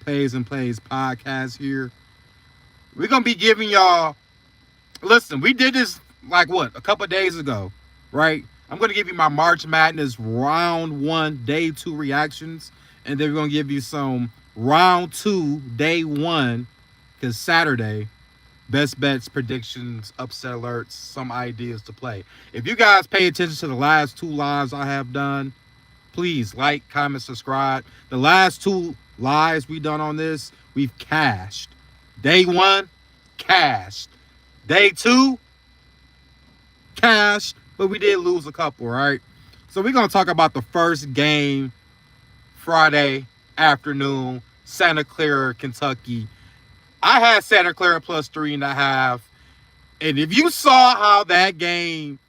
Plays and Plays podcast here. We're going to be giving y'all, listen, we did this like what, a couple of days ago, right? I'm going to give you my March Madness round 1, day 2 reactions. And then we're going to give you some round 2, day 1, because Saturday, best bets, predictions, upset alerts, some ideas to play. If you guys pay attention to the last 2 lives I have done, please like, comment, subscribe. The last 2 lives we done on this, we've cashed. Day 1, cashed. Day 2, cashed, but we did lose a couple, right? So we're going to talk about the first game Friday afternoon, Santa Clara, Kentucky. I had Santa Clara plus 3.5. And if you saw how that game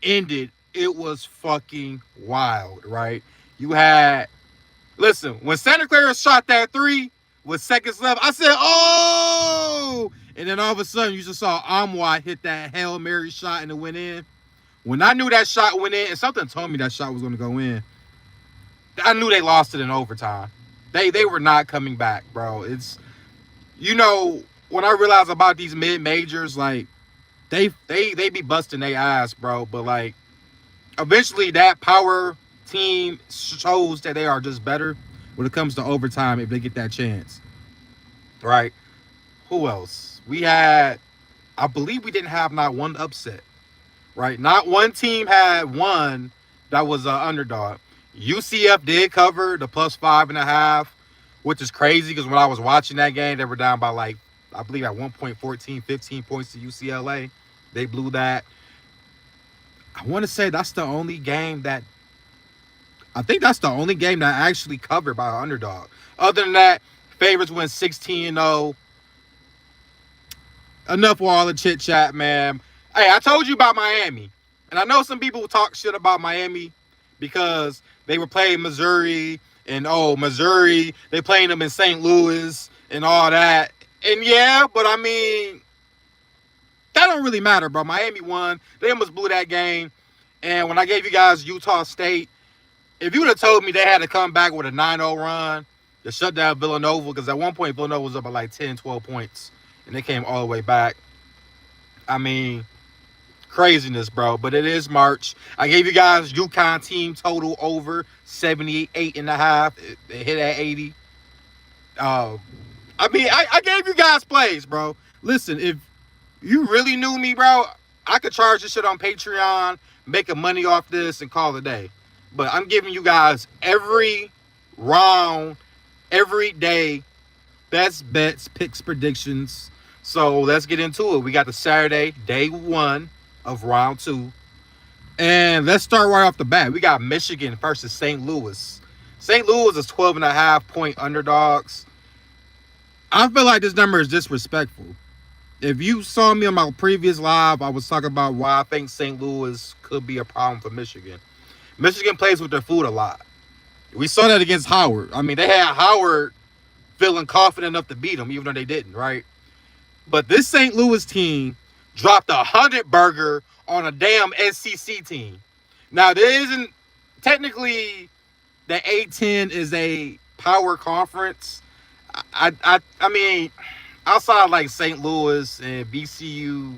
ended, it was fucking wild, right? You had, listen, when Santa Clara shot that 3 with seconds left, I said, oh! And then all of a sudden, you just saw Ncaa hit that Hail Mary shot and it went in. When I knew that shot went in, and something told me that shot was going to go in, I knew they lost it in overtime. They were not coming back, bro. It's, you know, when I realized about these mid-majors, like, they be busting their ass, bro. But, like, eventually that power team shows that they are just better when it comes to overtime if they get that chance, right? Who else? We had, I believe we didn't have not one upset, right? Not one team had one that was an underdog. UCF did cover the plus 5.5, which is crazy because when I was watching that game, they were down by like, I believe at 1.14, 15 points to UCLA. They blew that. I want to say that's the only game that, I think that's the only game that actually covered by an underdog. Other than that, favorites went 16-0. Enough with all the chit chat, man. Hey, I told you about Miami. And I know some people talk shit about Miami because they were playing Missouri. And, oh, Missouri, they playing them in St. Louis and all that. And, yeah, but, I mean, that don't really matter, bro. Miami won. They almost blew that game. And when I gave you guys Utah State, if you would have told me they had to come back with a 9-0 run to shut down Villanova, because at one point Villanova was up by like 10, 12 points, and they came all the way back. I mean, craziness, bro. But it is March. I gave you guys UConn team total over 78.5. It hit at 80. I mean, I gave you guys plays, bro. Listen, if you really knew me, bro, I could charge this shit on Patreon, make a money off this, and call it a day. But I'm giving you guys every round, every day, best bets, picks, predictions. So let's get into it. We got the Saturday, day 1 of round 2. And let's start right off the bat. We got Michigan versus St. Louis. St. Louis is 12.5 point underdogs. I feel like this number is disrespectful. If you saw me on my previous live, I was talking about why I think St. Louis could be a problem for Michigan. Michigan plays with their food a lot. We saw that against Howard. I mean, they had Howard feeling confident enough to beat them, even though they didn't, right? But this St. Louis team dropped a 100-burger on a damn SEC team. Now, there isn't, technically, the A-10 is a power conference. I mean, outside like St. Louis and VCU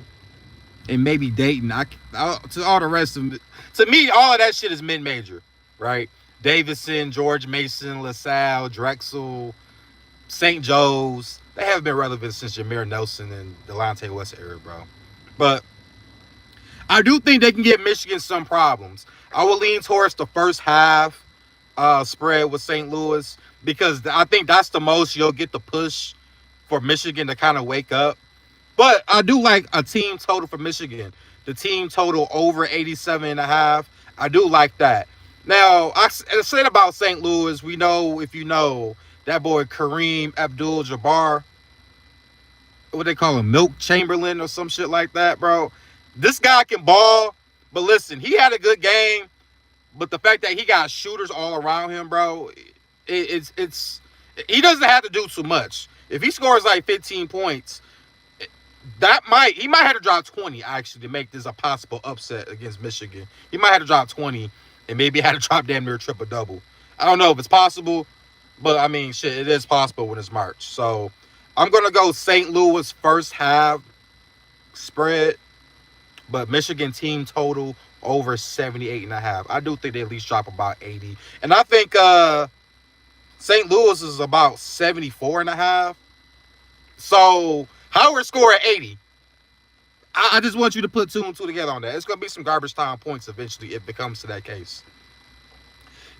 and maybe Dayton, to all the rest of it, to me, all of that shit is mid-major, right? Davidson, George Mason, LaSalle, Drexel, St. Joe's. They haven't been relevant since Jameer Nelson and Delonte West era, bro. But I do think they can give Michigan some problems. I will lean towards the first half spread with St. Louis because I think that's the most you'll get the push for Michigan to kind of wake up. But I do like a team total for Michigan. The team total over 87.5. I do like that. Now, I said about St. Louis, we know, if you know, that boy Kareem Abdul-Jabbar, what they call him, Milk Chamberlain or some shit like that, bro. This guy can ball, but listen, he had a good game, but the fact that he got shooters all around him, bro, it's he doesn't have to do too much. If he scores like 15 points, he might have to drop 20 actually to make this a possible upset against Michigan. He might have to drop 20 and maybe had to drop damn near triple double. I don't know if it's possible, But I mean, shit, it is possible when it's March. So I'm gonna go St. Louis first half spread, but Michigan team total over 78.5. I do think they at least drop about 80. And I think St. Louis is about 74.5. So Howard score at 80. I just want you to put two and two together on that. It's gonna be some garbage time points eventually if it comes to that case.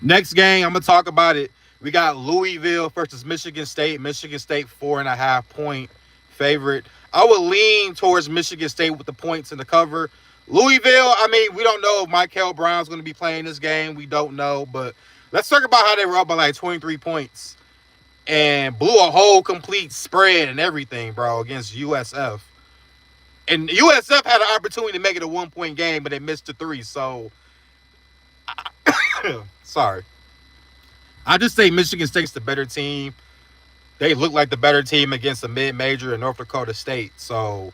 Next game, I'm gonna talk about it. We got Louisville versus Michigan State. Michigan State 4.5-point favorite. I would lean towards Michigan State with the points in the cover. Louisville, I mean, we don't know if Michael Brown's going to be playing this game. We don't know, but let's talk about how they were up by like 23 points and blew a whole complete spread and everything, bro, against USF. And USF had an opportunity to make it a 1-point game, but they missed the three. So, sorry. I just say Michigan State's the better team. They look like the better team against a mid-major in North Dakota State. So,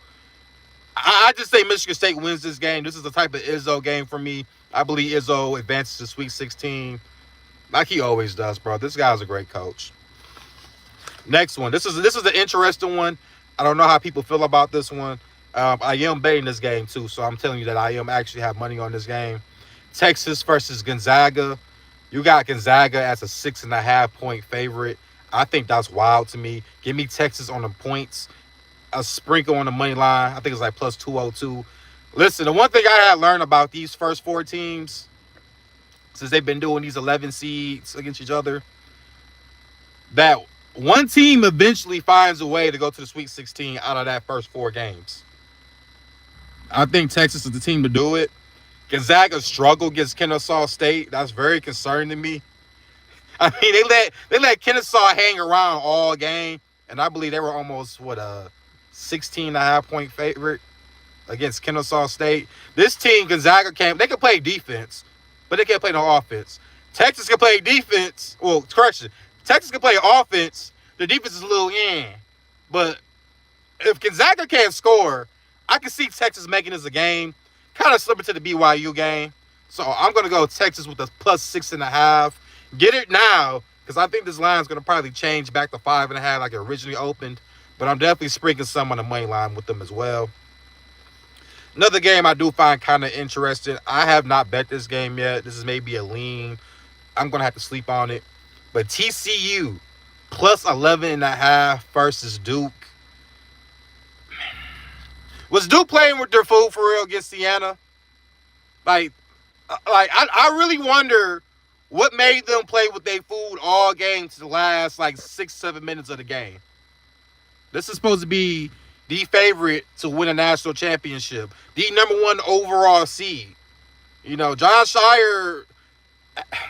I just say Michigan State wins this game. This is the type of Izzo game for me. I believe Izzo advances to Sweet 16 like he always does, bro. This guy's a great coach. Next one. This is an interesting one. I don't know how people feel about this one. I am betting this game too, so I'm telling you that I am actually have money on this game. Texas versus Gonzaga. You got Gonzaga as a 6.5-point favorite. I think that's wild to me. Give me Texas on the points. A sprinkle on the money line. I think it's like plus 202. Listen, the one thing I had learned about these first four teams, since they've been doing these 11 seeds against each other, that one team eventually finds a way to go to the Sweet 16 out of that first four games. I think Texas is the team to do it. Gonzaga struggled against Kennesaw State. That's very concerning to me. I mean, they let Kennesaw hang around all game, and I believe they were almost, 16.5-point favorite against Kennesaw State. This team, Gonzaga, they can play defense, but they can't play no offense. Texas can play defense. Well, correction. Texas can play offense. The defense is a little but if Gonzaga can't score, I can see Texas making this a game, kind of slipping to the BYU game. So I'm going to go Texas with a plus 6.5. Get it now, because I think this line is going to probably change back to 5.5 like it originally opened. But I'm definitely sprinkling some on the money line with them as well. Another game I do find kind of interesting. I have not bet this game yet. This is maybe a lean. I'm going to have to sleep on it. But TCU plus 11.5 versus Duke. Was Duke playing with their food for real against Siena? I really wonder what made them play with their food all game to the last 6-7 minutes of the game. This is supposed to be the favorite to win a national championship, the #1 overall seed. You know, John Shire,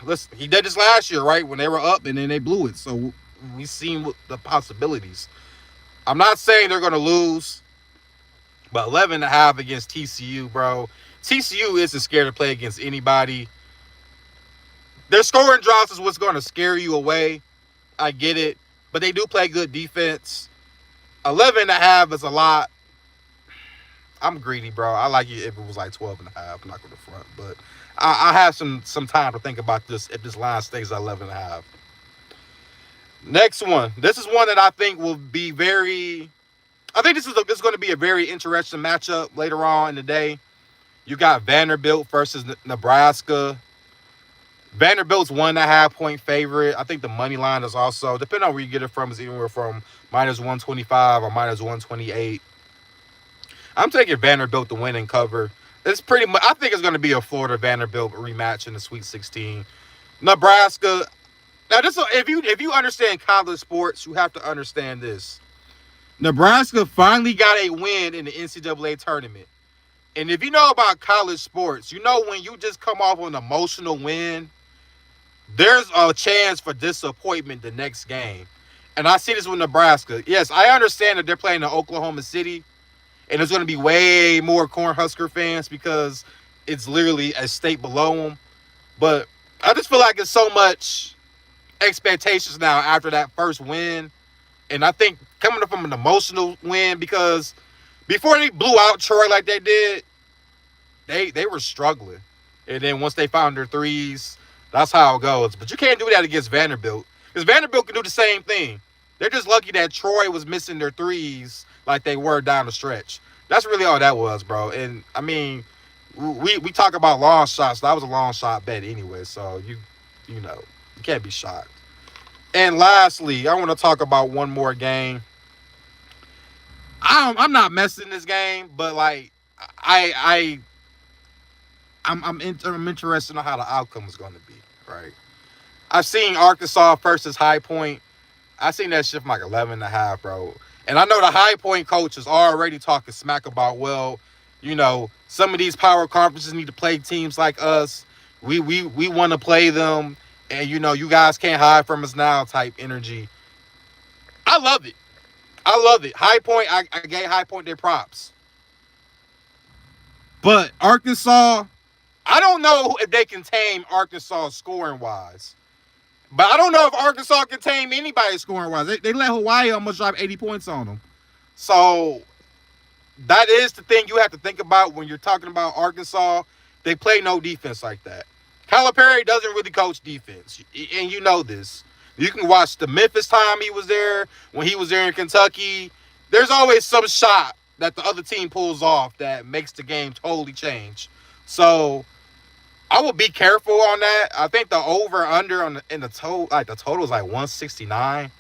listen, he did this last year, right? When they were up and then they blew it. So we've seen the possibilities. I'm not saying they're going to lose, but 11.5 against TCU, bro. TCU isn't scared to play against anybody. Their scoring drops is what's going to scare you away. I get it. But they do play good defense. 11.5 is a lot. I'm greedy, bro. I like it if it was like 12.5. I'm not going to front. But I have some time to think about this if this line stays at 11.5. Next one. This is one that I think will be very... I think this is going to be a very interesting matchup later on in the day. You got Vanderbilt versus Nebraska. Vanderbilt's 1.5-point favorite. I think the money line is also, depending on where you get it from, is anywhere from minus 125 or minus 128. I'm taking Vanderbilt to win and cover. It's pretty much, I think it's going to be a Florida Vanderbilt rematch in the Sweet 16. Nebraska. Now, this if you understand college sports, you have to understand this. Nebraska finally got a win in the NCAA tournament. And if you know about college sports, you know when you just come off an emotional win, there's a chance for disappointment the next game. And I see this with Nebraska. Yes, I understand that they're playing in Oklahoma City, and there's going to be way more Cornhusker fans because it's literally a state below them. But I just feel like it's so much expectations now after that first win. And I think coming from an emotional win, because before they blew out Troy like they did, they were struggling. And then once they found their threes, that's how it goes. But you can't do that against Vanderbilt, Because Vanderbilt can do the same thing. They're just lucky that Troy was missing their threes like they were down the stretch. That's really all that was, bro. And I mean, we talk about long shots. That was a long shot bet anyway, so you know, you can't be shocked. And lastly, I want to talk about one more game. I'm not messing this game, but like I'm interested in how the outcome is going to be. Right. I've seen Arkansas versus High Point. I seen that shit from like 11.5, bro. And I know the High Point coach is already talking smack about, well, you know, some of these power conferences need to play teams like us. We want to play them, and you know, you guys can't hide from us now type energy. I love it. I love it. High Point, I gave High Point their props. But Arkansas, I don't know if they can tame Arkansas scoring wise. But I don't know if Arkansas can tame anybody scoring wise. They let Hawaii almost drop 80 points on them. So that is the thing you have to think about when you're talking about Arkansas. They play no defense like that. Calipari doesn't really coach defense. And you know this. You can watch the Memphis time he was there, when he was there in Kentucky. There's always some shot that the other team pulls off that makes the game totally change. So I would be careful on that. I think the over-under in the total, like the total is like 169.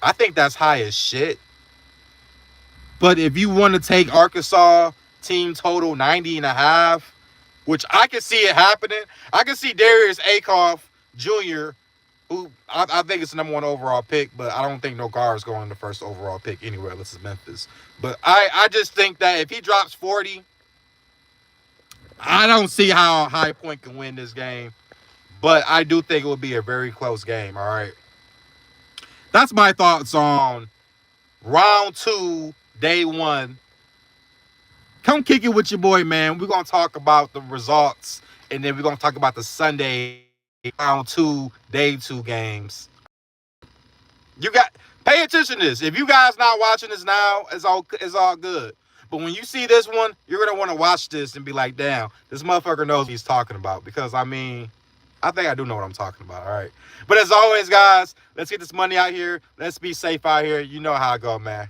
I think that's high as shit. But if you want to take Arkansas team total 90.5, which I can see it happening. I can see Darius Akoff Jr., who I think it's the number 1 overall pick, but I don't think no guard is going the first overall pick anywhere unless it's Memphis. But I just think that if he drops 40, I don't see how High Point can win this game. But I do think it will be a very close game, all right? That's my thoughts on round 2, day 1. Come kick it with your boy, man. We're going to talk about the results, and then we're going to talk about the Sunday round 2, day 2 games. Pay attention to this. If you guys not watching this now, it's all good. But when you see this one, you're going to want to watch this and be like, damn, this motherfucker knows what he's talking about. Because, I mean, I think I do know what I'm talking about, all right? But as always, guys, let's get this money out here. Let's be safe out here. You know how I go, man.